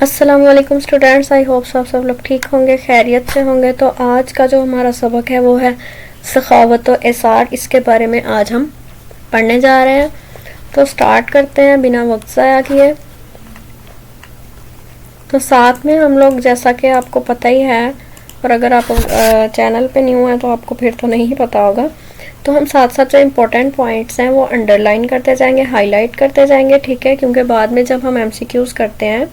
السلام علیکم students, I hope سب لوگ ٹھیک ہوں گے، خیریت سے ہوں گے۔ تو آج کا جو ہمارا سبق ہے وہ ہے سخاوت و اثار۔ اس کے بارے میں آج ہم پڑھنے جا رہے ہیں، تو سٹارٹ کرتے ہیں بنا وقت ضائع کیے۔ تو ساتھ میں ہم لوگ، جیسا کہ آپ کو پتہ ہی ہے، اور اگر آپ چینل پہ نیو ہیں تو آپ کو پھر تو نہیں پتہ ہوگا، تو ہم ساتھ ساتھ جو امپورٹنٹ پوائنٹس ہیں وہ انڈر لائن کرتے جائیں گے، ہائی لائٹ کرتے جائیں گے، ٹھیک ہے؟ کیونکہ بعد میں جب ہم MCQs کرتے ہیں،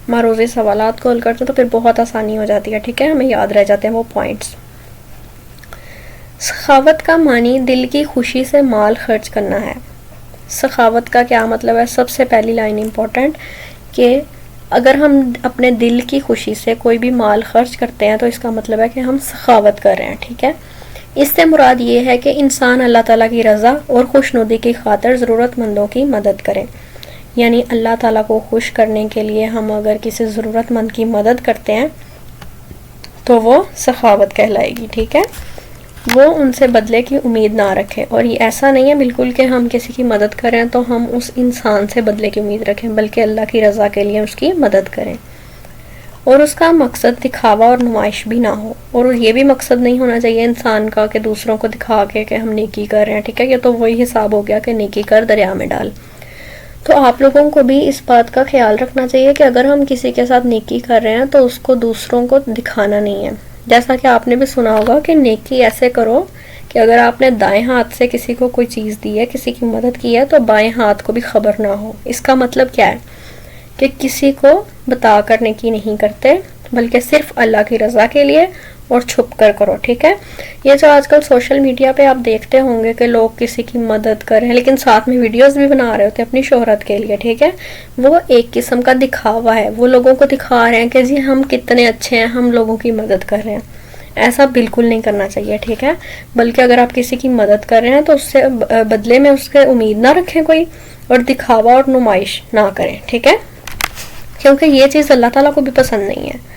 معروضی سوالات کو حل کرتے ہیں، تو پھر بہت آسانی ہو جاتی ہے، ٹھیک ہے؟ ہمیں یاد رہ جاتے ہیں وہ پوائنٹس۔ سخاوت کا معنی دل کی خوشی سے مال خرچ کرنا ہے۔ سخاوت کا کیا مطلب ہے؟ سب سے پہلی لائن امپورٹنٹ کہ اگر ہم اپنے دل کی خوشی سے کوئی بھی مال خرچ کرتے ہیں تو اس کا مطلب ہے کہ ہم سخاوت کر رہے ہیں، ٹھیک ہے؟ اس سے مراد یہ ہے کہ انسان اللہ تعالیٰ کی رضا اور خوشنودی کی خاطر ضرورت مندوں کی مدد کرے، یعنی اللہ تعالیٰ کو خوش کرنے کے لیے ہم اگر کسی ضرورت مند کی مدد کرتے ہیں تو وہ سخاوت کہلائے گی، ٹھیک ہے؟ وہ ان سے بدلے کی امید نہ رکھے، اور یہ ایسا نہیں ہے بالکل کہ ہم کسی کی مدد کریں تو ہم اس انسان سے بدلے کی امید رکھیں، بلکہ اللہ کی رضا کے لیے اس کی مدد کریں، اور اس کا مقصد دکھاوا اور نمائش بھی نہ ہو۔ اور یہ بھی مقصد نہیں ہونا چاہیے انسان کا کہ دوسروں کو دکھا کے کہ ہم نیکی کر رہے ہیں، ٹھیک ہے؟ یہ تو وہی حساب ہو گیا کہ نیکی کر دریا میں ڈال۔ تو آپ لوگوں کو بھی اس بات کا خیال رکھنا چاہیے کہ اگر ہم کسی کے ساتھ نیکی کر رہے ہیں تو اس کو دوسروں کو دکھانا نہیں ہے۔ جیسا کہ آپ نے بھی سنا ہوگا کہ نیکی ایسے کرو کہ اگر آپ نے دائیں ہاتھ سے کسی کو کوئی چیز دی ہے، کسی کی مدد کی ہے، تو بائیں ہاتھ کو بھی خبر نہ ہو۔ اس کا مطلب کیا ہے؟ کہ کسی کو بتا کر نیکی نہیں کرتے، بلکہ صرف اللہ کی رضا کے لیے اور چھپ کر کرو، ٹھیک ہے؟ یہ جو آج کل سوشل میڈیا پہ آپ دیکھتے ہوں گے کہ لوگ کسی کی مدد کر رہے ہیں لیکن ساتھ میں ویڈیوز بھی بنا رہے ہوتے ہیں اپنی شہرت کے لیے، ٹھیک ہے؟ وہ ایک قسم کا دکھاوا ہے، وہ لوگوں کو دکھا رہے ہیں کہ جی ہم کتنے اچھے ہیں، ہم لوگوں کی مدد کر رہے ہیں۔ ایسا بالکل نہیں کرنا چاہیے، ٹھیک ہے؟ بلکہ اگر آپ کسی کی مدد کر رہے ہیں تو اس سے بدلے میں اس کے امید نہ رکھیں کوئی، اور دکھاوا اور نمائش نہ کریں، ٹھیک ہے؟ کیونکہ یہ چیز اللہ تعالیٰ کو بھی پسند نہیں ہے،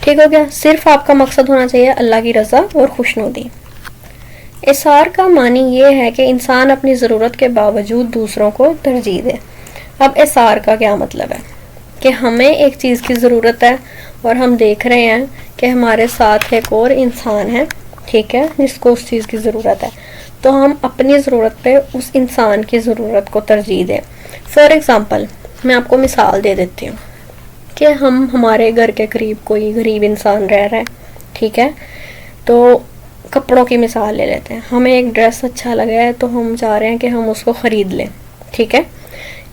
ٹھیک ہو گیا؟ صرف آپ کا مقصد ہونا چاہیے اللہ کی رضا اور خوشنودی۔ اثار کا معنی یہ ہے کہ انسان اپنی ضرورت کے باوجود دوسروں کو ترجیح دے۔ اب اثار کا کیا مطلب ہے؟ کہ ہمیں ایک چیز کی ضرورت ہے اور ہم دیکھ رہے ہیں کہ ہمارے ساتھ ایک اور انسان ہے، ٹھیک ہے، جس کو اس چیز کی ضرورت ہے، تو ہم اپنی ضرورت پہ اس انسان کی ضرورت کو ترجیح دیں۔ فار ایگزامپل، میں آپ کو مثال دے دیتی ہوں کہ ہمارے گھر کے قریب کوئی غریب انسان رہ رہا ہے، ٹھیک ہے؟ تو کپڑوں کی مثال لے لیتے ہیں، ہمیں ایک ڈریس اچھا لگا ہے تو ہم چاہ رہے ہیں کہ ہم اس کو خرید لیں، ٹھیک ہے؟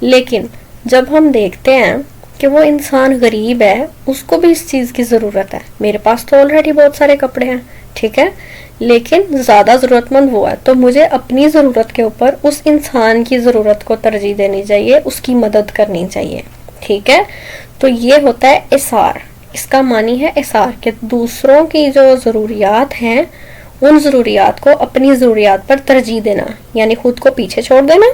لیکن جب ہم دیکھتے ہیں کہ وہ انسان غریب ہے، اس کو بھی اس چیز کی ضرورت ہے، میرے پاس تو آلریڈی بہت سارے کپڑے ہیں، ٹھیک ہے، لیکن زیادہ ضرورت مند وہ ہے، تو مجھے اپنی ضرورت کے اوپر اس انسان کی ضرورت کو ترجیح دینی چاہیے، اس کی مدد کرنی چاہیے، ٹھیک ہے؟ تو یہ ہوتا ہے اثار۔ اس کا معنی ہے اثار، کہ دوسروں کی جو ضروریات ہیں ان ضروریات کو اپنی ضروریات پر ترجیح دینا، یعنی خود کو پیچھے چھوڑ دینا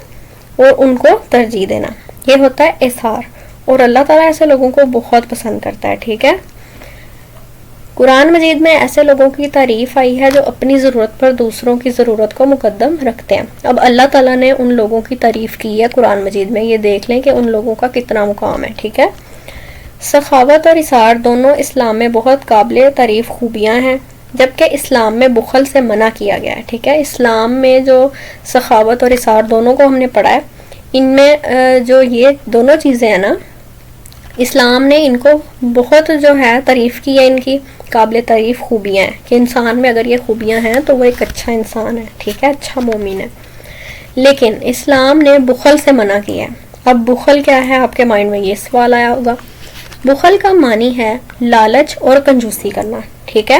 اور ان کو ترجیح دینا، یہ ہوتا ہے اثار۔ اور اللہ تعالیٰ ایسے لوگوں کو بہت پسند کرتا ہے، ٹھیک ہے؟ قرآن مجید میں ایسے لوگوں کی تعریف آئی ہے جو اپنی ضرورت پر دوسروں کی ضرورت کو مقدم رکھتے ہیں۔ اب اللہ تعالیٰ نے ان لوگوں کی تعریف کی ہے قرآن مجید میں، یہ دیکھ لیں کہ ان لوگوں کا کتنا مقام ہے، ٹھیک ہے؟ سخاوت اور اثار دونوں اسلام میں بہت قابل تعریف خوبیاں ہیں، جبکہ اسلام میں بخل سے منع کیا گیا ہے، ٹھیک ہے؟ اسلام میں جو سخاوت اور اثار دونوں کو ہم نے پڑھا ہے، ان میں جو یہ دونوں چیزیں ہیں نا، اسلام نے ان کو بہت جو ہے تعریف کی ہے، ان کی قابل تعریف خوبیاں ہیں کہ انسان میں اگر یہ خوبیاں ہیں تو وہ ایک اچھا انسان ہے، ٹھیک ہے، اچھا مومن ہے۔ لیکن اسلام نے بخل سے منع کیا ہے۔ اب بخل کیا ہے؟ آپ کے مائنڈ میں یہ سوال آیا ہوگا۔ بخل کا معنی ہے لالچ اور کنجوسی کرنا، ٹھیک ہے؟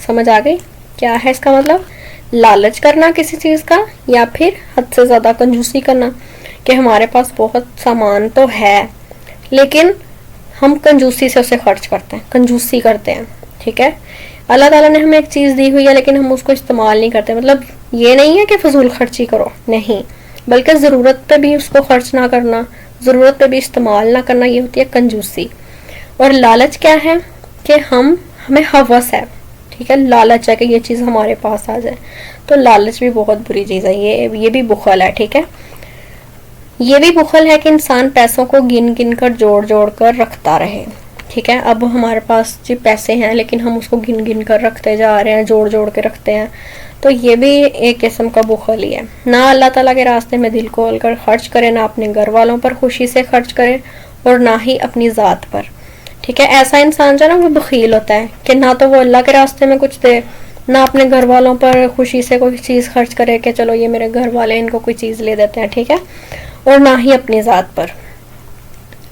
سمجھ آ گئی کیا ہے اس کا مطلب؟ لالچ کرنا کسی چیز کا، یا پھر حد سے زیادہ کنجوسی کرنا، کہ ہمارے پاس بہت سامان تو ہے لیکن ہم کنجوسی سے اسے خرچ کرتے ہیں، کنجوسی کرتے ہیں، ٹھیک ہے؟ اللہ تعالیٰ نے ہمیں ایک چیز دی ہوئی ہے لیکن ہم اس کو استعمال نہیں کرتے، مطلب یہ نہیں ہے کہ فضول خرچی کرو، نہیں، بلکہ ضرورت پہ بھی اس کو خرچ نہ کرنا، ضرورت پہ بھی استعمال نہ کرنا، یہ ہوتی ہے کنجوسی۔ اور لالچ کیا ہے؟ کہ ہمیں ہوس ہے، ٹھیک ہے، لالچ ہے کہ یہ چیز ہمارے پاس آ جائے، تو لالچ بھی بہت بری چیز ہے، یہ بھی بخل ہے، ٹھیک ہے؟ یہ بھی بخل ہے کہ انسان پیسوں کو گن گن کر جوڑ جوڑ کر رکھتا رہے، ٹھیک ہے. اب ہمارے پاس جی پیسے ہیں لیکن ہم اس کو گن گن کر رکھتے جا رہے ہیں, جوڑ جوڑ کے رکھتے ہیں, تو یہ بھی ایک قسم کا بخل ہی ہے. نہ اللہ تعالیٰ کے راستے میں دل کھول کر خرچ کرے, نہ اپنے گھر والوں پر خوشی سے خرچ کرے, اور نہ ہی اپنی ذات پر. ٹھیک ہے, ایسا انسان جو ہے نا وہ بخیل ہوتا ہے کہ نہ تو وہ اللہ کے راستے میں کچھ دے, نہ اپنے گھر والوں پر خوشی سے کوئی چیز خرچ کرے کہ چلو یہ میرے گھر والے ان کو کوئی چیز لے دیتے ہیں. ٹھیک ہے, اور نہ ہی اپنی ذات پر.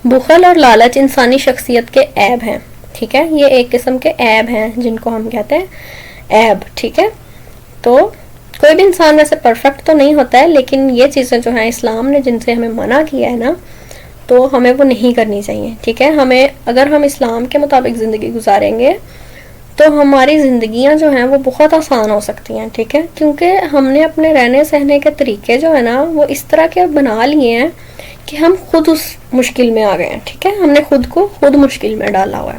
بخل اور لالچ انسانی شخصیت کے عیب ہیں. ٹھیک ہے, یہ ایک قسم کے عیب ہیں جن کو ہم کہتے ہیں عیب. ٹھیک ہے, تو کوئی بھی انسان ویسے پرفیکٹ تو نہیں ہوتا ہے, لیکن یہ چیزیں جو ہیں اسلام نے جن سے ہمیں منع کیا ہے نا, تو ہمیں وہ نہیں کرنی چاہیے. ٹھیک ہے, ہمیں اگر ہم اسلام کے مطابق زندگی گزاریں گے تو ہماری زندگیاں جو ہیں وہ بہت آسان ہو سکتی ہیں. ٹھیک ہے, کیونکہ ہم نے اپنے رہنے سہنے کے طریقے جو ہے نا وہ اس طرح کے بنا لیے ہیں کہ ہم خود اس مشکل میں آ گئے ہیں. ٹھیک ہے, ہم نے خود کو خود مشکل میں ڈالا ہوا ہے.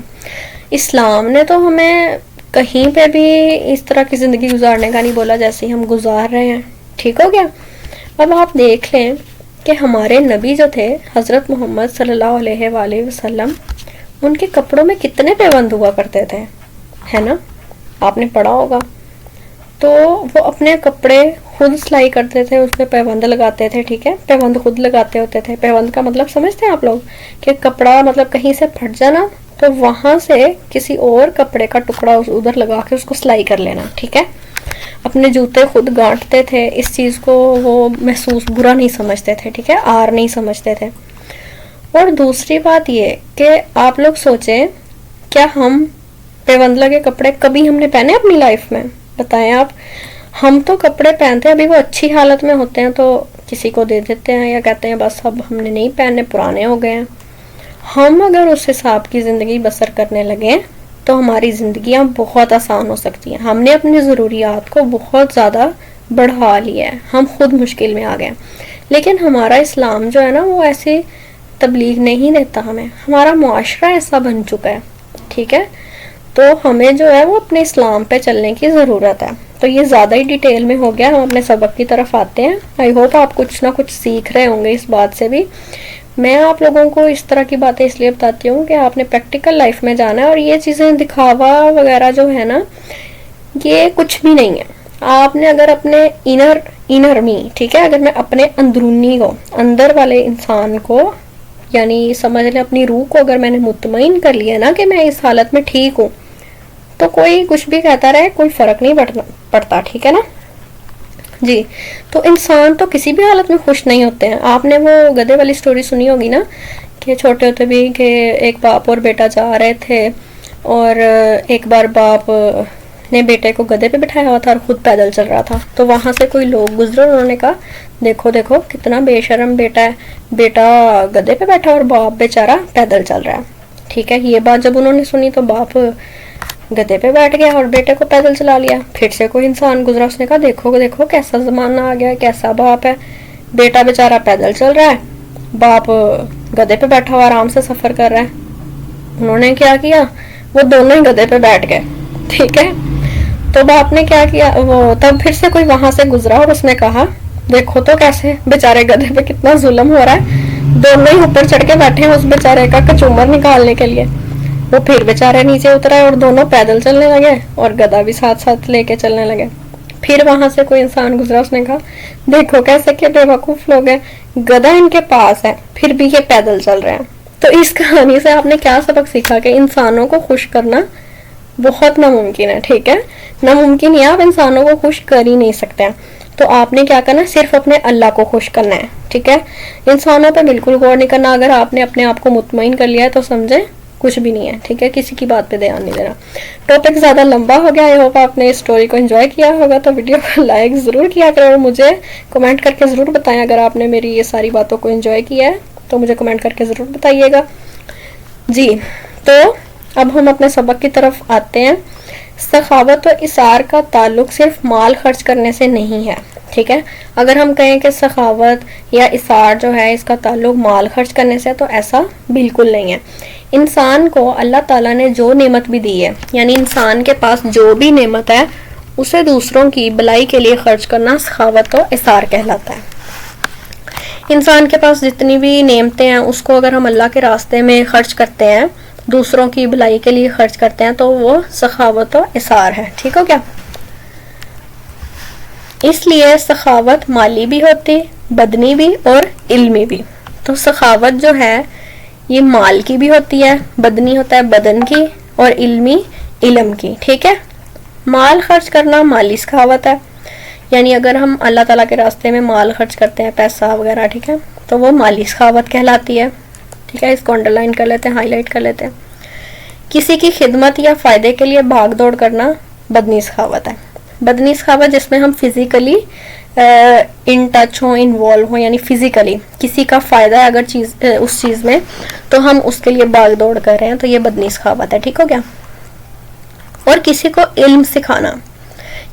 اسلام نے تو ہمیں کہیں پہ بھی اس طرح کی زندگی گزارنے کا نہیں بولا جیسے ہم گزار رہے ہیں. ٹھیک ہو گیا. اب آپ دیکھ لیں کہ ہمارے نبی جو تھے حضرت محمد صلی اللہ علیہ وآلہ وسلم, ان کے کپڑوں میں کتنے پیوند ہوا کرتے تھے, ہے نا, آپ نے پڑھا ہوگا. تو وہ اپنے کپڑے خود سلائی کرتے تھے, اس پہ پیوند لگاتے تھے. ٹھیک ہے, پیوند خود لگاتے ہوتے تھے. پیوند کا مطلب سمجھتے ہیں آپ لوگ, کہ کپڑا مطلب کہیں سے پھٹ جانا تو وہاں سے کسی اور کپڑے کا ٹکڑا ادھر لگا کے اس کو سلائی کر لینا. ٹھیک ہے, اپنے جوتے خود گانٹتے تھے. اس چیز کو وہ محسوس برا نہیں سمجھتے تھے. ٹھیک ہے, آر نہیں سمجھتے تھے. اور دوسری بات یہ کہ آپ لوگ سوچیں, کیا ہم پیوند لگے کپڑے کبھی ہم نے پہنے اپنی لائف میں؟ بتائیں آپ. ہم تو کپڑے پہنتے ہیں, ابھی وہ اچھی حالت میں ہوتے ہیں تو کسی کو دے دیتے ہیں یا کہتے ہیں بس اب ہم نے نہیں پہننے, پرانے ہو گئے ہیں. ہم اگر اس حساب کی زندگی بسر کرنے لگیں تو ہماری زندگیاں بہت آسان ہو سکتی ہیں. ہم نے اپنی ضروریات کو بہت زیادہ بڑھا لیا ہے, ہم خود مشکل میں آ گئے. لیکن ہمارا اسلام جو ہے نا وہ ایسی تبلیغ نہیں دیتا ہمیں. ہمارا معاشرہ ایسا بن چکا ہے. ٹھیک ہے, تو ہمیں جو ہے وہ اپنے اسلام پہ چلنے کی ضرورت ہے. تو یہ زیادہ ہی ڈیٹیل میں ہو گیا, ہم اپنے سبق کی طرف آتے ہیں. آئی ہوپ آپ کچھ نہ کچھ سیکھ رہے ہوں گے اس بات سے بھی. میں آپ لوگوں کو اس طرح کی باتیں اس لیے بتاتی ہوں کہ آپ نے پریکٹیکل لائف میں جانا ہے, اور یہ چیزیں دکھاوا وغیرہ جو ہے نا یہ کچھ بھی نہیں ہے. آپ نے اگر اپنے انر می, ٹھیک ہے, اگر میں اپنے اندرونی کو, اندر والے انسان کو, یعنی سمجھ لیں اپنی روح کو اگر میں نے مطمئن کر لیا نا کہ میں اس حالت میں ٹھیک ہوں, تو کوئی کچھ بھی کہتا رہے کوئی فرق نہیں پڑتا. ٹھیک ہے نا جی. تو انسان تو کسی بھی حالت میں خوش نہیں ہوتے ہیں. آپ نے وہ گدھے والی سٹوری سنی ہوگی نا, کہ چھوٹے ہوتے بھی کہ ایک باپ اور بیٹا جا رہے تھے, اور ایک بار باپ نے بیٹے کو گدھے پہ بٹھایا ہوا تھا اور خود پیدل چل رہا تھا. تو وہاں سے کوئی لوگ گزرے, انہوں نے کہا دیکھو دیکھو کتنا بے شرم بیٹا ہے, بیٹا گدھے پہ بیٹھا اور باپ بیچارہ پیدل چل رہا ہے. ٹھیک ہے, یہ بات جب انہوں نے سنی تو باپ گدھے پہ بیٹھ گیا اور بیٹے کو پیدل چلا لیا. پھر سے کوئی انسان گزرا, اس نے کہا دیکھو دیکھو کیسا زمانہ آ گیا, کیسا باپ ہے, بیٹا بیچارہ پیدل چل رہا ہے, باپ گدھے پہ بیٹھا ہوا آرام سے سفر کر رہا ہے. انہوں نے کیا کیا, وہ دونوں ہی گدھے پہ بیٹھ گئے. ٹھیک ہے, تو باپ نے کیا کیا, وہ تب پھر سے کوئی وہاں سے گزرا اور اس نے کہا دیکھو تو کیسے بیچارے گدھے پہ کتنا ظلم ہو رہا ہے, دونوں ہی اوپر چڑھ کے بیٹھے ہیں اس بیچارے کا کچومر نکالنے کے لیے. وہ پھر بیچارے نیچے اترا اور دونوں پیدل چلنے لگے اور گدھا بھی ساتھ ساتھ لے کے چلنے لگے. پھر وہاں سے کوئی انسان گزرا, اس نے کہا دیکھو کیسے کہ بے وقوف لوگ ہیں, گدھا ان کے پاس ہے پھر بھی یہ پیدل چل رہے ہیں. تو اس کہانی سے آپ نے کیا سبق سیکھا کہ انسانوں کو خوش کرنا بہت ناممکن ہے. ٹھیک ہے, ناممکن ہے, آپ انسانوں کو خوش کر ہی نہیں سکتے ہیں. تو آپ نے کیا کرنا, صرف اپنے اللہ کو خوش کرنا ہے. ٹھیک ہے, انسانوں پہ بالکل غور نہیں کرنا. اگر آپ نے اپنے آپ کو مطمئن کر لیا ہے تو سمجھے کچھ بھی نہیں ہے. ٹھیک ہے, کسی کی بات پہ دھیان نہیں دینا. ٹاپک زیادہ لمبا ہو گیا, آئی ہوپ آپ نے اس سٹوری کو انجوائے کیا ہوگا. تو ویڈیو کو لائک ضرور کیا کریں اور مجھے کمنٹ کر کے ضرور بتائیں. اگر آپ نے میری یہ ساری باتوں کو انجوائے کیا ہے تو مجھے کمنٹ کر کے ضرور بتائیے گا. جی, تو اب ہم اپنے سبق کی طرف آتے ہیں. سخاوت و اثار کا تعلق صرف مال خرچ کرنے سے نہیں ہے. ٹھیک ہے, اگر ہم کہیں کہ سخاوت یا اثار جو ہے اس کا تعلق مال خرچ کرنے سے, تو ایسا بالکل نہیں ہے. انسان کو اللہ تعالیٰ نے جو نعمت بھی دی ہے, یعنی انسان کے پاس جو بھی نعمت ہے اسے دوسروں کی بلائی کے لیے خرچ کرنا سخاوت و اثار کہلاتا ہے. انسان کے پاس جتنی بھی نعمتیں ہیں اس کو اگر ہم اللہ کے راستے میں خرچ کرتے ہیں, دوسروں کی بھلائی کے لیے خرچ کرتے ہیں تو وہ سخاوت و اثار ہے. ٹھیک ہو گیا؟ اس لیے سخاوت مالی بھی ہوتی، بدنی بھی اور علمی بھی. تو سخاوت جو ہے یہ مال کی بھی ہوتی ہے، بدنی ہوتا ہے بدن کی، اور علمی علم کی. ٹھیک ہے؟ مال خرچ کرنا مالی سخاوت ہے، یعنی اگر ہم اللہ تعالیٰ کے راستے میں مال خرچ کرتے ہیں، پیسہ وغیرہ، ٹھیک ہے، تو وہ مالی سخاوت کہلاتی ہے. ٹھیک ہے؟ اس کو انڈر لائن کر لیتے ہیں، ہائی لائٹ کر لیتے ہیں. کسی کی خدمت یا فائدے کے لیے بھاگ دوڑ کرنا بدنی سخاوت ہے. بدنی سخاوت جس میں ہم فزیکلی ان ٹچ ہوں، انوالو ہوں، یعنی فزیکلی کسی کا فائدہ ہے اگر اس چیز میں، تو ہم اس کے لیے بھاگ دوڑ کر رہے ہیں، تو یہ بدنی سخاوت ہے. ٹھیک ہو گیا؟ اور کسی کو علم سکھانا،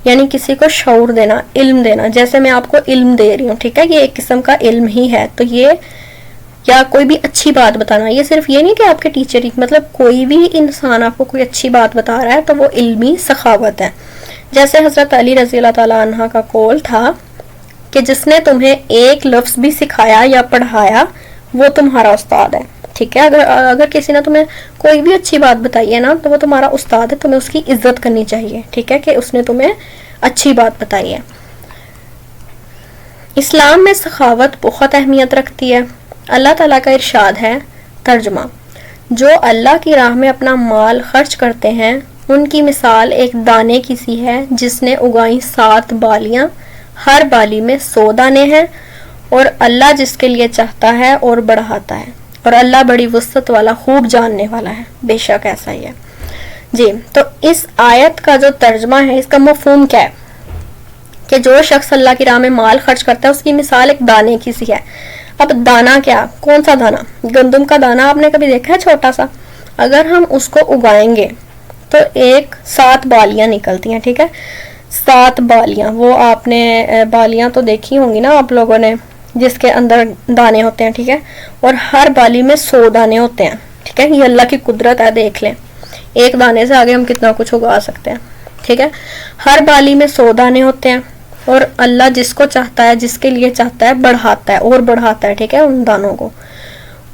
یعنی کسی کو شعور دینا، علم دینا. جیسے میں آپ کو علم دے رہی ہوں، ٹھیک ہے، یہ ایک قسم کا علم ہی ہے. تو یہ، یا کوئی بھی اچھی بات بتانا، یہ صرف یہ نہیں کہ آپ کے ٹیچر ہی، مطلب کوئی بھی انسان آپ کو کوئی اچھی بات بتا رہا ہے تو وہ علمی سخاوت ہے. جیسے حضرت علی رضی اللہ تعالیٰ عنہ کا قول تھا کہ جس نے تمہیں ایک لفظ بھی سکھایا یا پڑھایا وہ تمہارا استاد ہے. ٹھیک ہے؟ اگر کسی نے تمہیں کوئی بھی اچھی بات بتائی ہے نا تو وہ تمہارا استاد ہے، تمہیں اس کی عزت کرنی چاہیے. ٹھیک ہے؟ کہ اس نے تمہیں اچھی بات بتائی ہے. اسلام میں سخاوت بہت اہمیت رکھتی ہے. اللہ تعالیٰ کا ارشاد ہے، ترجمہ: جو اللہ کی راہ میں اپنا مال خرچ کرتے ہیں ان کی مثال ایک دانے کی سی ہے جس نے اگائیں 7 بالیاں، ہر بالی میں 100 دانے ہیں، اور اللہ جس کے لیے چاہتا ہے اور بڑھاتا ہے، اور اللہ بڑی وسعت والا، خوب جاننے والا ہے. بے شک ایسا ہی ہے. جی، تو اس آیت کا جو ترجمہ ہے، اس کا مفہوم کیا ہے کہ جو شخص اللہ کی راہ میں مال خرچ کرتا ہے اس کی مثال ایک دانے کی سی ہے. اب دانا کیا؟ کون سا دانا؟ گندم کا دانا آپ نے کبھی دیکھا ہے؟ چھوٹا سا. اگر ہم اس کو اگائیں گے تو 7 بالیاں نکلتی ہیں. ٹھیک ہے؟ 7 بالیاں، وہ آپ نے بالیاں تو دیکھی ہوں گی نا آپ لوگوں نے، جس کے اندر دانے ہوتے ہیں. ٹھیک ہے؟ اور ہر بالی میں 100 دانے ہوتے ہیں. ٹھیک ہے؟ یہ اللہ کی قدرت ہے، دیکھ لیں ایک دانے سے آگے ہم کتنا کچھ اگا سکتے ہیں. ٹھیک ہے؟ ہر بالی میں 100 دانے ہوتے ہیں، اور اللہ جس کو چاہتا ہے، جس کے لیے چاہتا ہے، بڑھاتا ہے اور بڑھاتا ہے. ٹھیک ہے؟ ان دانوں کو.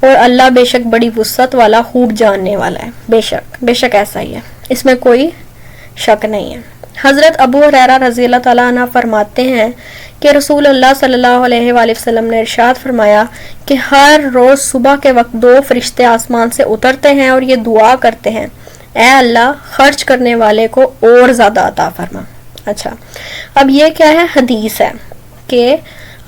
اور اللہ بے شک بڑی وسعت والا، خوب جاننے والا ہے. بے شک ایسا ہی ہے، اس میں کوئی شک نہیں ہے. حضرت ابو ہریرہ رضی اللہ تعالیٰ عنہ فرماتے ہیں کہ رسول اللہ صلی اللہ علیہ وآلہ وسلم نے ارشاد فرمایا کہ ہر روز صبح کے وقت 2 فرشتے آسمان سے اترتے ہیں اور یہ دعا کرتے ہیں، اے اللہ خرچ کرنے والے کو اور زیادہ عطا فرما. اچھا، اب یہ کیا ہے؟ حدیث ہے کہ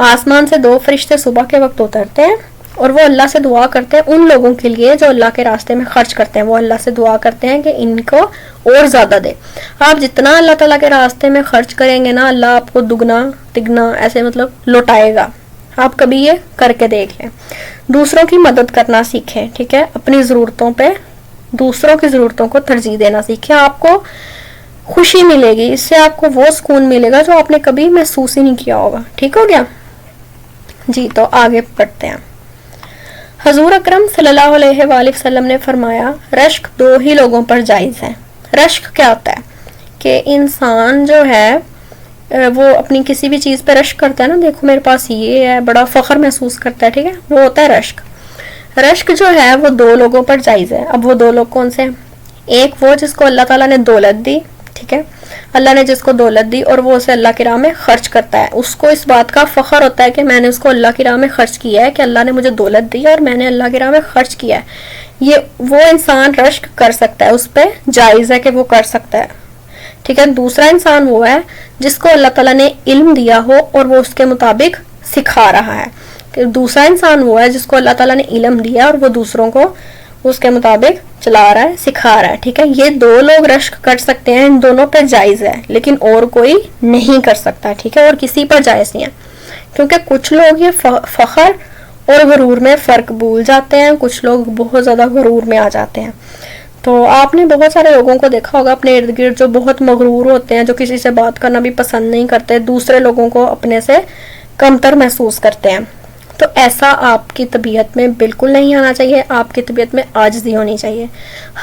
آسمان سے 2 فرشتے صبح کے وقت اترتے ہیں اور وہ اللہ سے دعا کرتے ہیں ان لوگوں کے لیے جو اللہ کے راستے میں خرچ کرتے ہیں. وہ اللہ سے دعا کرتے ہیں کہ ان کو اور زیادہ دے. آپ جتنا اللہ تعالیٰ کے راستے میں خرچ کریں گے نا، اللہ آپ کو دگنا تگنا ایسے مطلب لوٹائے گا. آپ کبھی یہ کر کے دیکھ لیں. دوسروں کی مدد کرنا سیکھیں. ٹھیک ہے؟ اپنی ضرورتوں پہ دوسروں کی ضرورتوں کو ترجیح دینا سیکھیں. آپ کو خوشی ملے گی، اس سے آپ کو وہ سکون ملے گا جو آپ نے کبھی محسوس ہی نہیں کیا ہوگا. ٹھیک ہو گیا؟ جی، تو آگے پڑھتے ہیں. حضور اکرم صلی اللہ علیہ وآلہ وسلم نے فرمایا، رشک 2 ہی لوگوں پر جائز ہے. رشک کیا ہوتا ہے؟ کہ انسان جو ہے وہ اپنی کسی بھی چیز پہ رشک کرتا ہے نا، دیکھو میرے پاس یہ ہے، بڑا فخر محسوس کرتا ہے. ٹھیک ہے؟ وہ ہوتا ہے رشک. رشک جو ہے وہ 2 لوگوں پر جائز ہے. اب وہ 2 لوگ کون سے ہیں؟ ایک وہ جس کو اللہ تعالیٰ نے دولت دی. ٹھیک ہے؟ اللہ نے جس کو دولت دی اور وہ اسے اللہ کی راہ میں خرچ کرتا ہے، اس کو اس بات کا فخر ہوتا ہے کہ میں نے اس کو اللہ کی راہ میں خرچ کیا ہے، کہ اللہ نے مجھے دولت دی اور میں نے اللہ کی راہ میں خرچ کیا ہے. یہ وہ انسان رشک کر سکتا ہے، اس پہ جائز ہے کہ وہ کر سکتا ہے. ٹھیک ہے؟ دوسرا انسان وہ ہے جس کو اللہ تعالیٰ نے علم دیا ہو اور وہ اس کے مطابق سکھا رہا ہے. کہ دوسرا انسان وہ ہے جس کو اللہ تعالیٰ نے علم دیا اور وہ دوسروں کو اس کے مطابق چلا رہا ہے، سکھا رہا ہے. ٹھیک ہے؟ یہ 2 لوگ رشک کر سکتے ہیں، ان دونوں پہ جائز ہے، لیکن اور کوئی نہیں کر سکتا. ٹھیک ہے؟ اور کسی پر جائز نہیں ہے، کیونکہ کچھ لوگ یہ فخر اور غرور میں فرق بھول جاتے ہیں. کچھ لوگ بہت زیادہ غرور میں آ جاتے ہیں. تو آپ نے بہت سارے لوگوں کو دیکھا ہوگا اپنے ارد گرد جو بہت مغرور ہوتے ہیں، جو کسی سے بات کرنا بھی پسند نہیں کرتے، دوسرے لوگوں کو اپنے سے کمتر محسوس کرتے ہیں. تو ایسا آپ کی طبیعت میں بالکل نہیں آنا چاہیے. آپ کی طبیعت میں عاجزی ہونی چاہیے.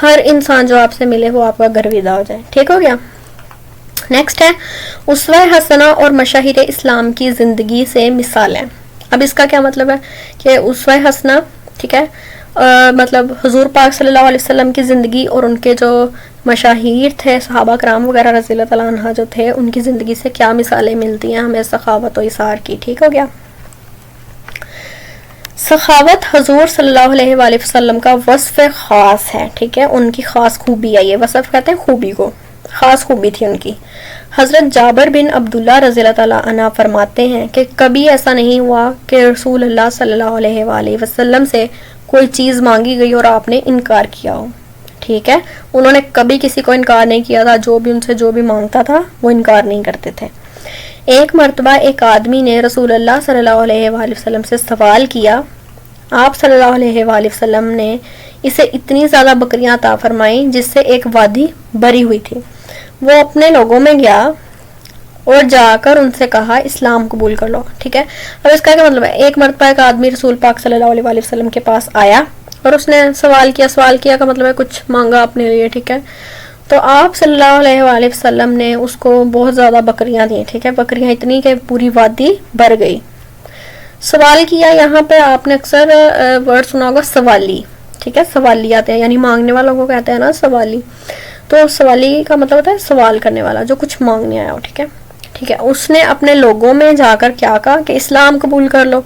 ہر انسان جو آپ سے ملے وہ آپ کا گرویدہ ہو جائے. ٹھیک ہو گیا؟ نیکسٹ ہے اسوہ حسنہ اور مشاہیر اسلام کی زندگی سے مثالیں. اب اس کا کیا مطلب ہے کہ اسوہ حسنہ، ٹھیک ہے، مطلب حضور پاک صلی اللہ علیہ وسلم کی زندگی اور ان کے جو مشاہیر تھے صحابہ کرام وغیرہ رضی اللہ تعالیٰ عنہ جو تھے، ان کی زندگی سے کیا مثالیں ملتی ہیں ہمیں سخاوت و ایثار کی. ٹھیک ہو گیا. سخاوت حضور صلی اللہ علیہ وآلہ وسلم کا وصف خاص ہے. ٹھیک ہے، ان کی خاص خوبی ہے. یہ وصف کہتے ہیں خوبی کو، خاص خوبی تھی ان کی. حضرت جابر بن عبداللہ رضی اللہ تعالیٰ عنہ فرماتے ہیں کہ کبھی ایسا نہیں ہوا کہ رسول اللہ صلی اللہ علیہ وآلہ وسلم سے کوئی چیز مانگی گئی اور آپ نے انکار کیا ہو. ٹھیک ہے، انہوں نے کبھی کسی کو انکار نہیں کیا تھا. جو بھی ان سے جو بھی مانگتا تھا وہ انکار نہیں کرتے تھے. ایک مرتبہ ایک آدمی نے رسول اللہ صلی اللہ علیہ وآلہ وسلم سے سوال کیا. آپ صلی اللہ علیہ وآلہ وسلم نے اسے اتنی زیادہ بکریاں عطا فرمائیں جس سے ایک وادی بھری ہوئی تھی. وہ اپنے لوگوں میں گیا اور جا کر ان سے کہا اسلام قبول کر لو. ٹھیک ہے، اب اس کا کیا مطلب ہے؟ ایک مرتبہ ایک آدمی رسول پاک صلی اللہ علیہ وآلہ وسلم کے پاس آیا اور اس نے سوال کیا کا مطلب ہے کچھ مانگا اپنے لیے. ٹھیک ہے، تو آپ صلی اللہ علیہ وآلہ وسلم نے اس کو بہت زیادہ بکریاں دیں. ٹھیک ہے، بکریاں اتنی کہ پوری وادی بھر گئی. سوال کیا، یہاں پہ آپ نے اکثر ورڈ سنا ہوگا سوالی. ٹھیک ہے، سوالی آتے ہیں یعنی مانگنے والوں کو کہتے ہیں نا سوالی. تو سوالی کا مطلب ہوتا ہے سوال کرنے والا، جو کچھ مانگنے آیا ہو. ٹھیک ہے، اس نے اپنے لوگوں میں جا کر کیا کہا کہ اسلام قبول کر لو،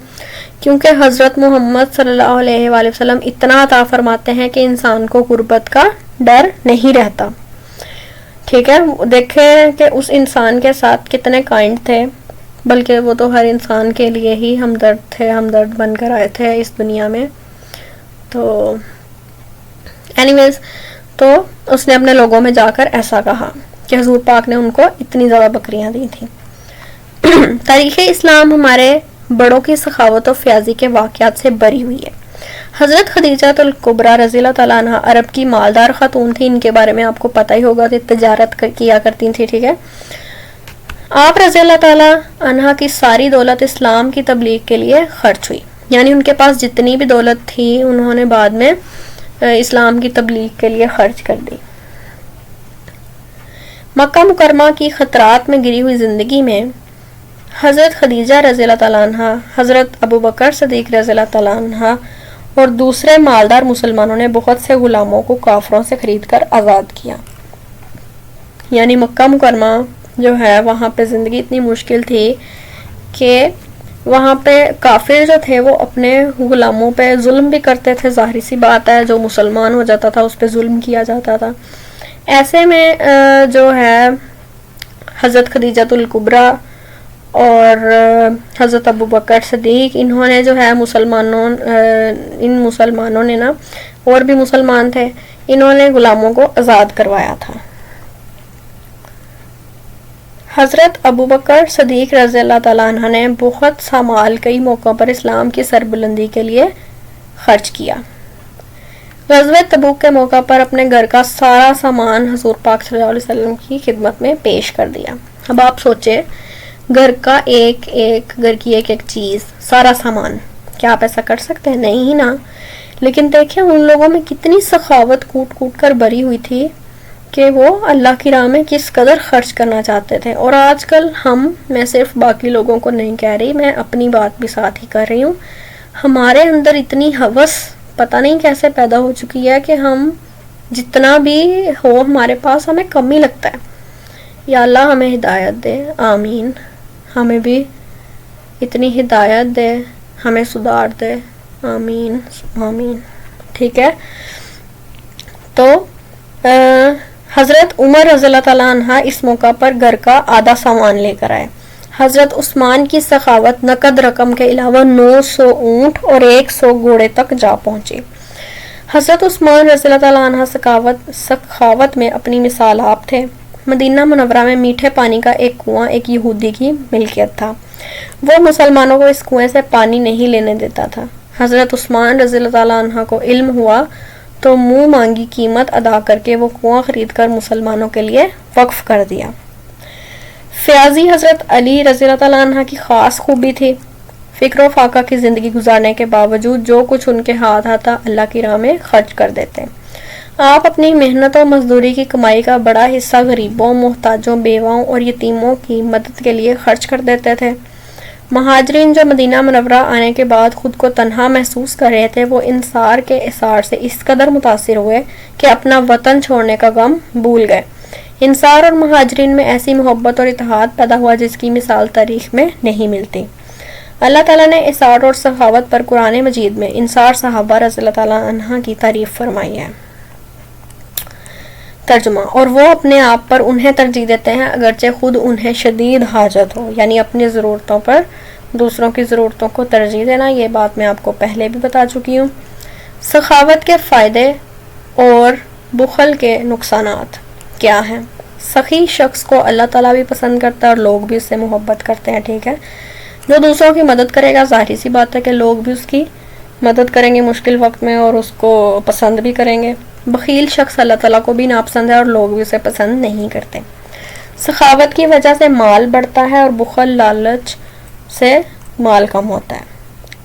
کیونکہ حضرت محمد صلی اللہ علیہ وآلہ وسلم اتنا عطا فرماتے ہیں کہ انسان کو غربت کا ڈر نہیں رہتا. ٹھیک ہے، دیکھیں کہ اس انسان کے ساتھ کتنے کائنڈ تھے، بلکہ وہ تو ہر انسان کے لیے ہی ہمدرد تھے، ہمدرد بن کر آئے تھے اس دنیا میں. تو اینیویز، تو اس نے اپنے لوگوں میں جا کر ایسا کہا کہ حضور پاک نے ان کو اتنی زیادہ بکریاں دی تھیں. تاریخ اسلام ہمارے بڑوں کی سخاوت و فیاضی کے واقعات سے بری ہوئی ہے. حضرت خدیجہ الکبریٰ رضی اللہ تعالیٰ عنہ عرب کی مالدار خاتون تھی. ان کے بارے میں آپ کو پتہ ہی ہوگا کہ تجارت کیا کرتی تھی. ٹھیک ہے، آپ رضی اللہ تعالیٰ عنہ کی ساری دولت اسلام کی تبلیغ کے لیے خرچ ہوئی. یعنی ان کے پاس جتنی بھی دولت تھی انہوں نے بعد میں اسلام کی تبلیغ کے لیے خرچ کر دی. مکہ مکرمہ کی خطرات میں گری ہوئی زندگی میں حضرت خدیجہ رضی اللہ تعالیٰ عنہ، حضرت ابو بکر صدیق رضی اللہ تعالیٰ عنہ اور دوسرے مالدار مسلمانوں نے بہت سے غلاموں کو کافروں سے خرید کر آزاد کیا. یعنی مکہ مکرمہ جو ہے وہاں پہ زندگی اتنی مشکل تھی کہ وہاں پہ کافر جو تھے وہ اپنے غلاموں پہ ظلم بھی کرتے تھے. ظاہری سی بات ہے، جو مسلمان ہو جاتا تھا اس پہ ظلم کیا جاتا تھا. ایسے میں جو ہے حضرت خدیجہ الکبریٰ اور حضرت ابو بکر صدیق، انہوں نے جو ہے ان مسلمانوں نے نا، اور بھی مسلمان تھے، انہوں نے غلاموں کو آزاد کروایا تھا. حضرت ابو بکر صدیق رضی اللہ تعالیٰ عنہ نے بہت سا مال کئی موقعوں پر اسلام کی سربلندی کے لیے خرچ کیا. غزوہ تبوک کے موقع پر اپنے گھر کا سارا سامان حضور پاک صلی اللہ علیہ وسلم کی خدمت میں پیش کر دیا. اب آپ سوچیں، گھر کا گھر کی ایک چیز، سارا سامان، کیا آپ ایسا کر سکتے ہیں؟ نہیں نا. لیکن دیکھیں ان لوگوں میں کتنی سخاوت کوٹ کوٹ کر بھری ہوئی تھی کہ وہ اللہ کی راہ میں کس قدر خرچ کرنا چاہتے تھے. اور آج کل میں صرف باقی لوگوں کو نہیں کہہ رہی، میں اپنی بات بھی ساتھ ہی کر رہی ہوں، ہمارے اندر اتنی ہوس پتہ نہیں کیسے پیدا ہو چکی ہے کہ ہم جتنا بھی ہو ہمارے پاس ہمیں کم ہی لگتا ہے. یا اللہ ہمیں ہدایت دے، آمین. ہمیں بھی اتنی ہدایت دے، ہمیں سدھار دے، آمین آمین. ٹھیک ہے، تو حضرت عمر رضی اللہ تعالیٰ عنہ اس موقع پر گھر کا آدھا سامان لے کر آئے. حضرت عثمان کی سخاوت نقد رقم کے علاوہ 900 اونٹ اور 100 گھوڑے تک جا پہنچی. حضرت عثمان رضی اللہ تعالیٰ عنہ سخاوت میں اپنی مثال آپ تھے. مدینہ منورہ میں میٹھے پانی کا ایک کنواں ایک یہودی کی ملکیت تھا. وہ مسلمانوں کو اس کنویں سے پانی نہیں لینے دیتا تھا. حضرت عثمان رضی اللہ تعالیٰ عنہ کو علم ہوا تو منہ مانگی قیمت ادا کر کے وہ کنواں خرید کر مسلمانوں کے لیے وقف کر دیا. فیاضی حضرت علی رضی اللہ تعالیٰ عنہ کی خاص خوبی تھی. فکر و فاقہ کی زندگی گزارنے کے باوجود جو کچھ ان کے ہاتھ آتا اللہ کی راہ میں خرچ کر دیتے. آپ اپنی محنت و مزدوری کی کمائی کا بڑا حصہ غریبوں، محتاجوں، بیواؤں اور یتیموں کی مدد کے لیے خرچ کر دیتے تھے. مہاجرین جو مدینہ منورہ آنے کے بعد خود کو تنہا محسوس کر رہے تھے، وہ انصار کے اثار سے اس قدر متاثر ہوئے کہ اپنا وطن چھوڑنے کا غم بھول گئے۔ انصار اور مہاجرین میں ایسی محبت اور اتحاد پیدا ہوا جس کی مثال تاریخ میں نہیں ملتی۔ اللہ تعالیٰ نے اثار اور سخاوت پر قرآن مجید میں انصار صحابہ رضی اللہ تعالیٰ عنہ کی تعریف فرمائی ہے۔ ترجمہ: اور وہ اپنے آپ پر انہیں ترجیح دیتے ہیں اگرچہ خود انہیں شدید حاجت ہو، یعنی اپنی ضرورتوں پر دوسروں کی ضرورتوں کو ترجیح دینا۔ یہ بات میں آپ کو پہلے بھی بتا چکی ہوں۔ سخاوت کے فائدے اور بخل کے نقصانات کیا ہیں؟ سخی شخص کو اللہ تعالیٰ بھی پسند کرتا ہے اور لوگ بھی اس سے محبت کرتے ہیں، ٹھیک ہے۔ جو دوسروں کی مدد کرے گا، ظاہری سی بات ہے کہ لوگ بھی اس کی مدد کریں گے مشکل وقت میں اور اس کو پسند بھی کریں گے۔ بخیل شخص اللہ تعالیٰ کو بھی ناپسند ہے اور لوگ بھی اسے پسند نہیں کرتے۔ سخاوت کی وجہ سے مال بڑھتا ہے اور بخل لالچ سے مال کم ہوتا ہے۔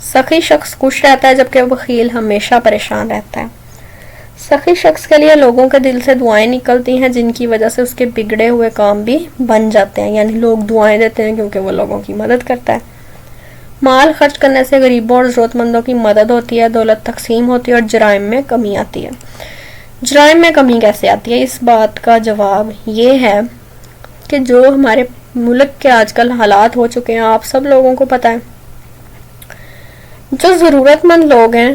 سخی شخص خوش رہتا ہے جبکہ بخیل ہمیشہ پریشان رہتا ہے۔ سخی شخص کے لیے لوگوں کے دل سے دعائیں نکلتی ہیں جن کی وجہ سے اس کے بگڑے ہوئے کام بھی بن جاتے ہیں، یعنی لوگ دعائیں دیتے ہیں کیونکہ وہ لوگوں کی مدد کرتا ہے۔ مال خرچ کرنے سے غریبوں اور ضرورت مندوں کی مدد ہوتی ہے، دولت تقسیم ہوتی ہے اور جرائم میں کمی آتی ہے۔ جرائم میں کمی کیسے آتی ہے؟ اس بات کا جواب یہ ہے کہ جو ہمارے ملک کے آج کل حالات ہو چکے ہیں، آپ سب لوگوں کو پتہ ہے، جو ضرورت مند لوگ ہیں،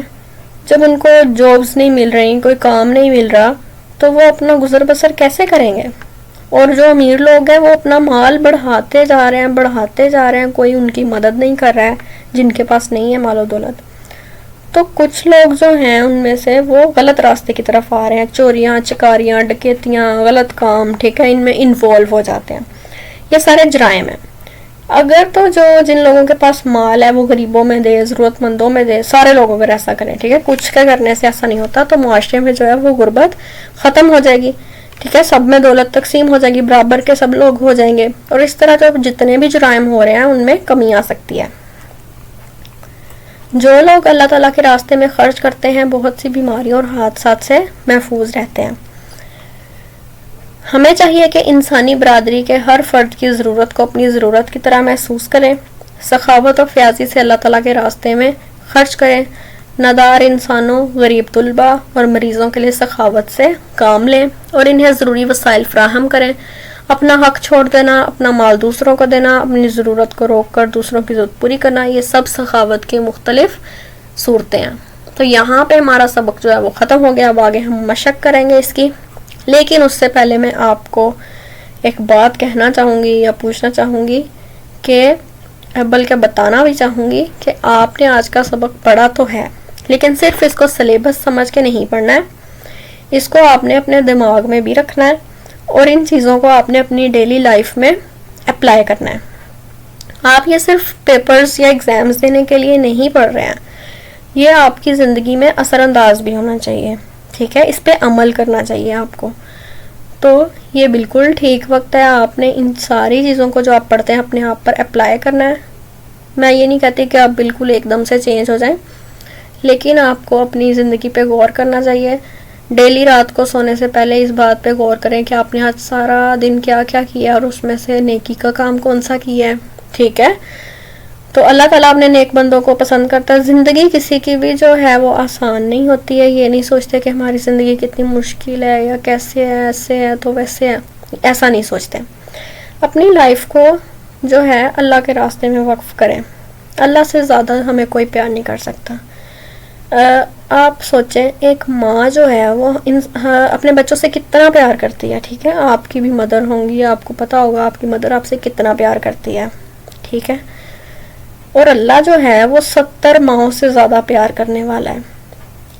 جب ان کو جابز نہیں مل رہی، کوئی کام نہیں مل رہا، تو وہ اپنا گزر بسر کیسے کریں گے؟ اور جو امیر لوگ ہیں وہ اپنا مال بڑھاتے جا رہے ہیں، کوئی ان کی مدد نہیں کر رہا ہے جن کے پاس نہیں ہے مال و دولت۔ تو کچھ لوگ جو ہیں ان میں سے وہ غلط راستے کی طرف آ رہے ہیں، چوریاں، چکاریاں، ڈکیتیاں، غلط کام، ٹھیک ہے، ان میں انوالو ہو جاتے ہیں۔ یہ سارے جرائم ہیں۔ اگر تو جن لوگوں کے پاس مال ہے وہ غریبوں میں دے، ضرورت مندوں میں دے، سارے لوگ اگر ایسا کریں، ٹھیک ہے، کچھ کے کرنے سے ایسا نہیں ہوتا، تو معاشرے میں جو ہے وہ غربت ختم ہو جائے گی، ٹھیک ہے، سب میں دولت تقسیم ہو جائے گی، برابر کے سب لوگ ہو جائیں گے، اور اس طرح جو جتنے بھی جرائم ہو رہے ہیں ان میں کمی آ سکتی ہے۔ جو لوگ اللہ تعالیٰ کے راستے میں خرچ کرتے ہیں بہت سی بیماریوں اور حادثات سے محفوظ رہتے ہیں۔ ہمیں چاہیے کہ انسانی برادری کے ہر فرد کی ضرورت کو اپنی ضرورت کی طرح محسوس کریں، سخاوت اور فیاضی سے اللہ تعالیٰ کے راستے میں خرچ کریں، نادار انسانوں، غریب طلباء اور مریضوں کے لیے سخاوت سے کام لیں اور انہیں ضروری وسائل فراہم کریں۔ اپنا حق چھوڑ دینا، اپنا مال دوسروں کو دینا، اپنی ضرورت کو روک کر دوسروں کی ضرورت پوری کرنا، یہ سب سخاوت کی مختلف صورتیں ہیں۔ تو یہاں پہ ہمارا سبق جو ہے وہ ختم ہو گیا، اب آگے ہم مشق کریں گے اس کی، لیکن اس سے پہلے میں آپ کو ایک بات کہنا چاہوں گی یا پوچھنا چاہوں گی کہ بلکہ بتانا بھی چاہوں گی کہ آپ نے آج کا سبق پڑھا تو ہے، لیکن صرف اس کو سلیبس سمجھ کے نہیں پڑھنا ہے، اس کو آپ نے اپنے دماغ میں بھی رکھنا ہے اور ان چیزوں کو آپ نے اپنی ڈیلی لائف میں اپلائی کرنا ہے۔ آپ یہ صرف پیپرز یا ایگزامز دینے کے لیے نہیں پڑھ رہے ہیں، یہ آپ کی زندگی میں اثر انداز بھی ہونا چاہیے، ٹھیک ہے، اس پہ عمل کرنا چاہیے آپ کو۔ تو یہ بالکل ٹھیک وقت ہے، آپ نے ان ساری چیزوں کو جو آپ پڑھتے ہیں اپنے آپ پر اپلائی کرنا ہے۔ میں یہ نہیں کہتی کہ آپ بالکل ایک دم سے چینج ہو جائیں، لیکن آپ کو اپنی زندگی پہ غور کرنا چاہیے۔ ڈیلی رات کو سونے سے پہلے اس بات پہ غور کریں کہ آپ نے آج سارا دن کیا کیا کیا اور اس میں سے نیکی کا کام کون سا کیا ہے، ٹھیک ہے۔ تو اللہ تعالیٰ اپنے نیک بندوں کو پسند کرتا ہے۔ زندگی کسی کی بھی جو ہے وہ آسان نہیں ہوتی ہے، یہ نہیں سوچتے کہ ہماری زندگی کتنی مشکل ہے یا کیسے ہے، ایسے ہے تو ویسے ہے، ایسا نہیں سوچتے۔ اپنی لائف کو جو ہے اللہ کے راستے میں وقف کریں، اللہ سے زیادہ ہمیں کوئی پیار نہیں کر سکتا۔ آپ سوچیں ایک ماں جو ہے وہ اپنے بچوں سے کتنا پیار کرتی ہے، ٹھیک ہے، آپ کی بھی مدر ہوں گی، آپ کو پتا ہوگا آپ کی مدر آپ سے کتنا پیار کرتی ہے، ٹھیک ہے، اور اللہ جو ہے وہ 70 ماؤں سے زیادہ پیار کرنے والا ہے۔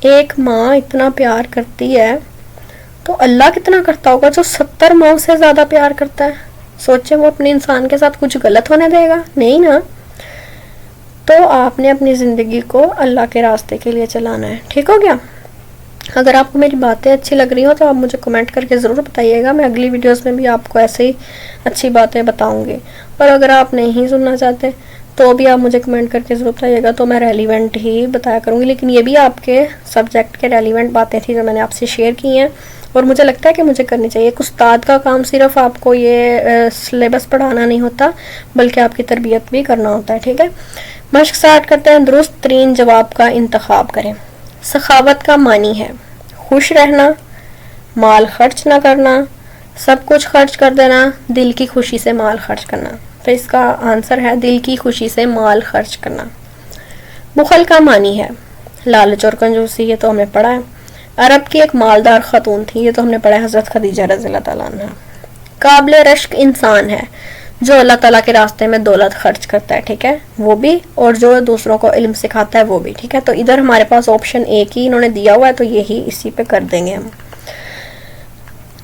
ایک ماں اتنا پیار کرتی ہے تو اللہ کتنا کرتا ہوگا جو 70 ماؤں سے زیادہ پیار کرتا ہے۔ سوچیں وہ اپنے انسان کے ساتھ کچھ غلط ہونے دے گا؟ نہیں نا۔ تو آپ نے اپنی زندگی کو اللہ کے راستے کے لیے چلانا ہے، ٹھیک ہو گیا۔ اگر آپ کو میری باتیں اچھی لگ رہی ہوں تو آپ مجھے کمنٹ کر کے ضرور بتائیے گا، میں اگلی ویڈیوز میں بھی آپ کو ایسے ہی اچھی باتیں بتاؤں گی، اور اگر آپ نہیں سننا چاہتے تو بھی آپ مجھے کمنٹ کر کے ضرور بتائیے گا، تو میں ریلیونٹ ہی بتایا کروں گی، لیکن یہ بھی آپ کے سبجیکٹ کے ریلیونٹ باتیں تھیں جو میں نے آپ سے شیئر کی ہیں۔ اور مجھے لگتا ہے کہ مجھے کرنی چاہیے. ایک استاد کا کام صرف آپ کو یہ سلیبس پڑھانا نہیں ہوتا بلکہ آپ کی تربیت بھی کرنا ہوتا ہے. ٹھیک ہے, مشق اسٹارٹ کرتے ہیں. درست ترین جواب کا انتخاب کریں. سخاوت کا معنی ہے خوش رہنا, مال خرچ نہ کرنا, سب کچھ خرچ کر دینا, دل کی خوشی سے مال خرچ کرنا. تو اس کا آنسر ہے دل کی خوشی سے مال خرچ کرنا. بخل کا معنی ہے لالچ اور کنجوسی, یہ تو ہم نے پڑھا ہے. عرب کی ایک مالدار خاتون تھی, یہ تو ہم نے پڑھا ہے, حضرت خدیجہ رضی اللہ تعالیٰ عنہ. قابل رشک انسان ہے جو اللہ تعالیٰ کے راستے میں دولت خرچ کرتا ہے. ٹھیک ہے, وہ بھی, اور جو دوسروں کو علم سکھاتا ہے وہ بھی. ٹھیک ہے, تو ادھر ہمارے پاس آپشن ایک ہی انہوں نے دیا ہوا ہے, تو یہی اسی پہ کر دیں گے ہم.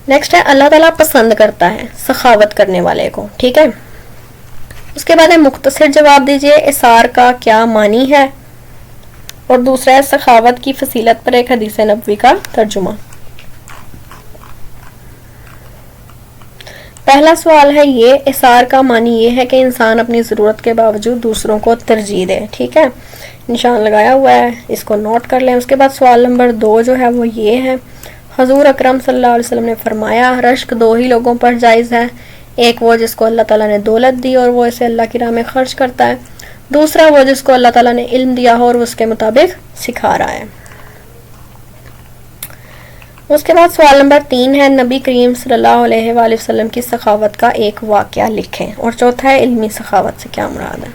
نیکسٹ ہے اللہ تعالیٰ پسند کرتا ہے سخاوت کرنے والے کو. ٹھیک ہے, اس کے بعد ہے مختصر جواب دیجئے اثار کا کیا معنی ہے, اور دوسرا ہے سخاوت کی فضیلت پر ایک حدیث نبوی کا ترجمہ. پہلا سوال ہے یہ, اثار کا معنی یہ ہے کہ انسان اپنی ضرورت کے باوجود دوسروں کو ترجیح دے. ٹھیک ہے, نشان لگایا ہوا ہے, اس کو نوٹ کر لیں. اس کے بعد سوال نمبر 2 جو ہے وہ یہ ہے, حضور اکرم صلی اللہ علیہ وسلم نے فرمایا رشک 2 ہی لوگوں پر جائز ہے, ایک وہ جس کو اللہ تعالیٰ نے دولت دی اور وہ اسے اللہ کی راہ میں خرچ کرتا ہے, دوسرا وہ جس کو اللہ تعالیٰ نے علم دیا ہو اور اس کے مطابق سکھا رہا ہے. اس کے بعد سوال نمبر 3 ہے, نبی کریم صلی اللہ علیہ وآلہ وسلم کی سخاوت کا ایک واقعہ لکھیں. اور چوتھا ہے علمی سخاوت سے کیا مراد ہے.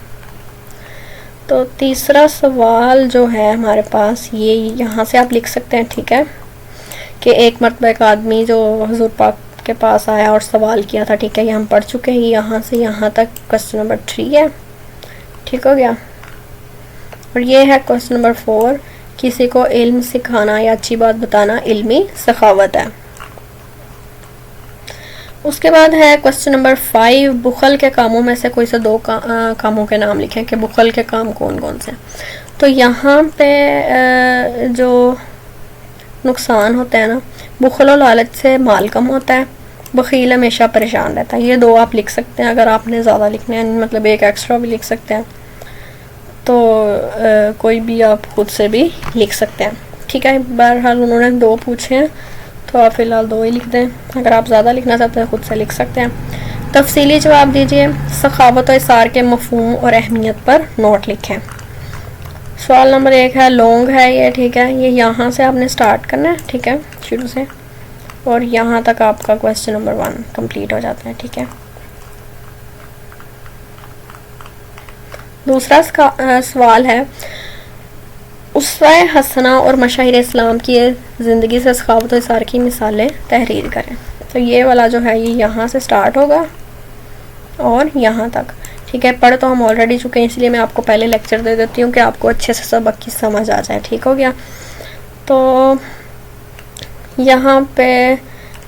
تو تیسرا سوال جو ہے ہمارے پاس یہ یہاں سے آپ لکھ سکتے ہیں. ٹھیک ہے, کہ ایک مرتبہ ایک آدمی جو حضور پاک کے پاس آیا اور سوال کیا تھا. ٹھیک ہے, یہ ہم پڑھ چکے ہیں, یہاں سے یہاں تک کوسچن نمبر 3 ہے. ٹھیک ہو گیا, اور یہ ہے کوسچن نمبر 4, کسی کو علم سکھانا یا اچھی بات بتانا علمی سخاوت ہے. اس کے بعد ہے کوسچن نمبر 5, بخل کے کاموں میں سے کوئی سے 2 کاموں کے نام لکھیں کہ بخل کے کام کون کون سے. تو یہاں پہ جو نقصان ہوتا ہے نا, بخل و لالچ سے مال کم ہوتا ہے, بخیل ہمیشہ پریشان رہتا ہے. یہ 2 آپ لکھ سکتے ہیں. اگر آپ نے زیادہ لکھنے ہیں, مطلب ایک ایکسٹرا بھی لکھ سکتے ہیں, تو کوئی بھی آپ خود سے بھی لکھ سکتے ہیں. ٹھیک ہے, بہرحال انہوں نے 2 پوچھے ہیں تو آپ فی الحال 2 ہی لکھ دیں. اگر آپ زیادہ لکھنا چاہتے ہیں خود سے لکھ سکتے ہیں. تفصیلی جواب دیجئے, سخاوت و اثار کے مفہوم اور اہمیت پر نوٹ لکھیں. سوال نمبر 1 ہے لونگ ہے یہ. ٹھیک ہے, یہ یہاں سے آپ نے سٹارٹ کرنا ہے. ٹھیک ہے, شروع سے, اور یہاں تک آپ کا کوسچن نمبر 1 کمپلیٹ ہو جاتا ہے. ٹھیک ہے, دوسرا سوال ہے اسوہ حسنہ اور مشاہیر اسلام کی زندگی سے سخاوت و اثار کی مثالیں تحریر کریں. تو یہ والا جو ہے یہ یہاں سے سٹارٹ ہوگا اور یہاں تک. ٹھیک ہے, پڑھ تو ہم آلریڈی چکے ہیں, اس لیے میں آپ کو پہلے لیکچر دے دیتی ہوں کہ آپ کو اچھے سے سبق کی سمجھ آ جائے. ٹھیک ہو گیا, تو یہاں پہ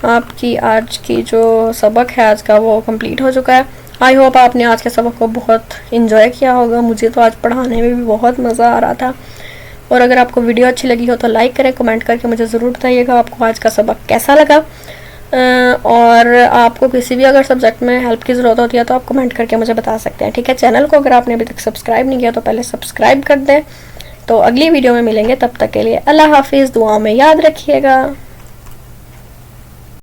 آپ کی آج کی جو سبق ہے آج کا وہ کمپلیٹ ہو چکا ہے. آئی ہوپ آپ نے آج کے سبق کو بہت انجوائے کیا ہوگا. مجھے تو آج پڑھانے میں بھی بہت مزہ آ رہا تھا. اور اگر آپ کو ویڈیو اچھی لگی ہو تو لائک کریں, کمنٹ کر کے مجھے ضرور بتائیے گا آپ کو آج کا سبق کیسا لگا. اور آپ کو کسی بھی اگر سبجیکٹ میں ہیلپ کی ضرورت ہوتی ہے تو آپ کمنٹ کر کے مجھے بتا سکتے ہیں. ٹھیک ہے, چینل کو اگر آپ نے ابھی تک سبسکرائب نہیں کیا تو پہلے سبسکرائب کر دیں. تو اگلی ویڈیو میں ملیں گے, تب تک کے لیے اللہ حافظ, دعاؤں میں یاد رکھیے گا.